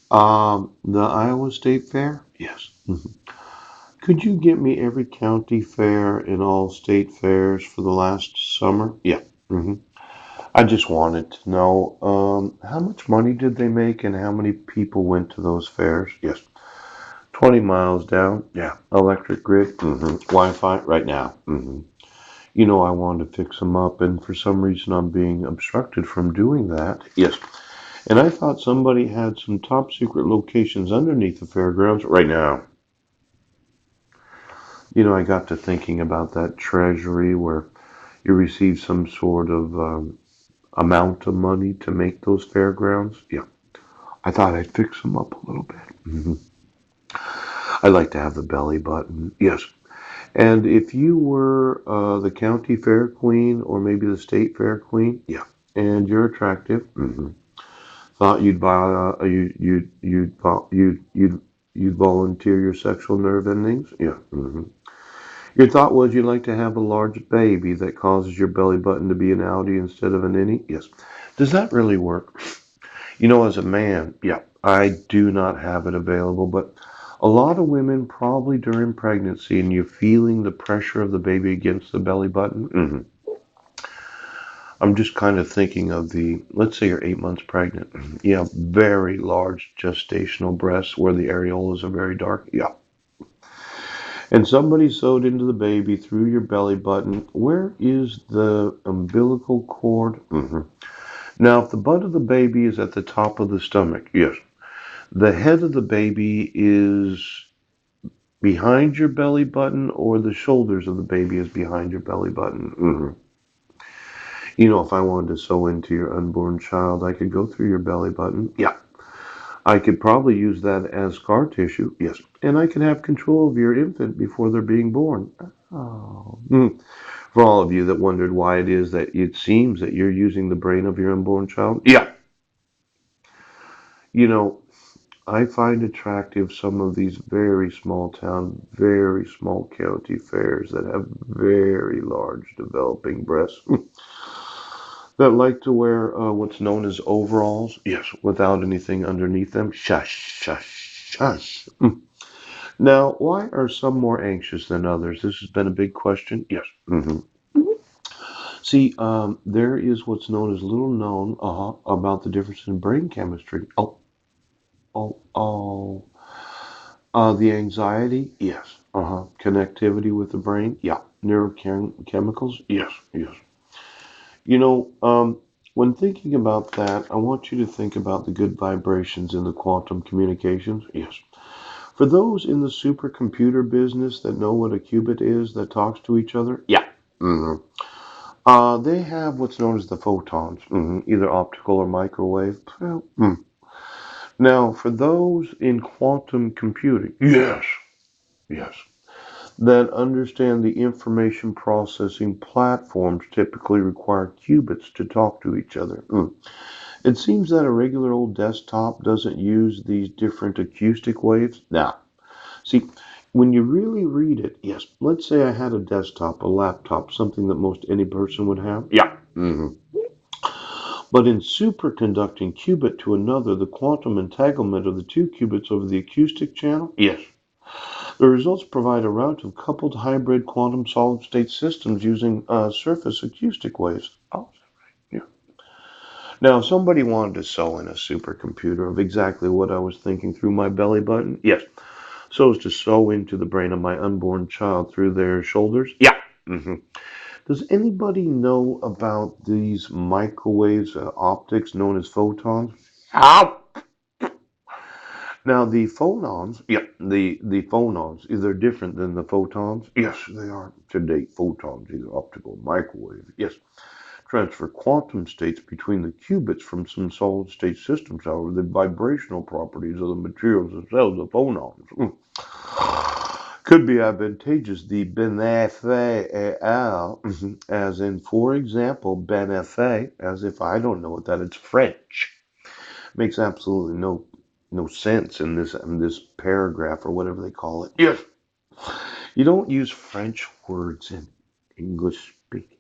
The Iowa State Fair? Yes. Could you get me every county fair and all state fairs for the last summer? Yeah. hmm I just wanted to know, how much money did they make and how many people went to those fairs? Yes. 20 miles down? Yeah. Electric grid? Wi-Fi? Right now? You know, I wanted to fix them up, and for some reason I'm being obstructed from doing that. Yes. And I thought somebody had some top secret locations underneath the fairgrounds right now. You know, I got to thinking about that treasury where you receive some sort of amount of money to make those fairgrounds. Yeah, I thought I'd fix them up a little bit. I like to have the belly button. Yes. And if you were the county fair queen or maybe the state fair queen, yeah, and you're attractive, thought you'd buy you'd volunteer your sexual nerve endings, yeah. Your thought was you'd like to have a large baby that causes your belly button to be an outie instead of an innie, yes. Does that really work? You know, as a man, yeah, I do not have it available, but a lot of women probably during pregnancy and you're feeling the pressure of the baby against the belly button. I'm just kind of thinking of let's say you're 8 months pregnant. Yeah, very large gestational breasts where the areolas are very dark. Yeah. And somebody sewed into the baby through your belly button. Where is the umbilical cord? Now, if the butt of the baby is at the top of the stomach, yes. The head of the baby is behind your belly button, or the shoulders of the baby is behind your belly button. You know, if I wanted to sew into your unborn child, I could go through your belly button. Yeah. I could probably use that as scar tissue. Yes. And I can have control of your infant before they're being born. Oh. For all of you that wondered why it is that it seems that you're using the brain of your unborn child. Yeah. You know, I find attractive some of these very small town, very small county fairs that have very large developing breasts that like to wear what's known as overalls. Yes, without anything underneath them. Shush, shush, shush. Now, why are some more anxious than others? This has been a big question. Yes. See, there is what's known as little known about the difference in brain chemistry. Oh. The anxiety, yes. Connectivity with the brain, yeah. Neurochemicals, yes, yes. You know, when thinking about that, I want you to think about the good vibrations in the quantum communications, yes. For those in the supercomputer business that know what a qubit is that talks to each other, yeah. hmm they have what's known as the photons, either optical or microwave. Well, Now, for those in quantum computing, yes, yes, that understand the information processing platforms typically require qubits to talk to each other. It seems that a regular old desktop doesn't use these different acoustic waves. Now, see, when you really read it, yes, let's say I had a desktop, a laptop, something that most any person would have. Yeah. But in superconducting qubit to another, the quantum entanglement of the two qubits over the acoustic channel, yes. The results provide a route of coupled hybrid quantum solid-state systems using surface acoustic waves. Oh, yeah. Now, if somebody wanted to sew in a supercomputer of exactly what I was thinking through my belly button, yes, so as to sew into the brain of my unborn child through their shoulders, yeah. hmm Does anybody know about these microwaves, optics known as photons? Ow! Now the phonons, yeah, the phonons, is they're different than the photons? Yes, they are. Today, photons, either optical, microwave, yes, transfer quantum states between the qubits from some solid-state systems. However, the vibrational properties of the materials themselves, the phonons, could be advantageous. The beneficial, as in, for example, benefit, as if I don't know what that is, French. Makes absolutely no sense in this paragraph or whatever they call it. Yes. You don't use French words in English speaking.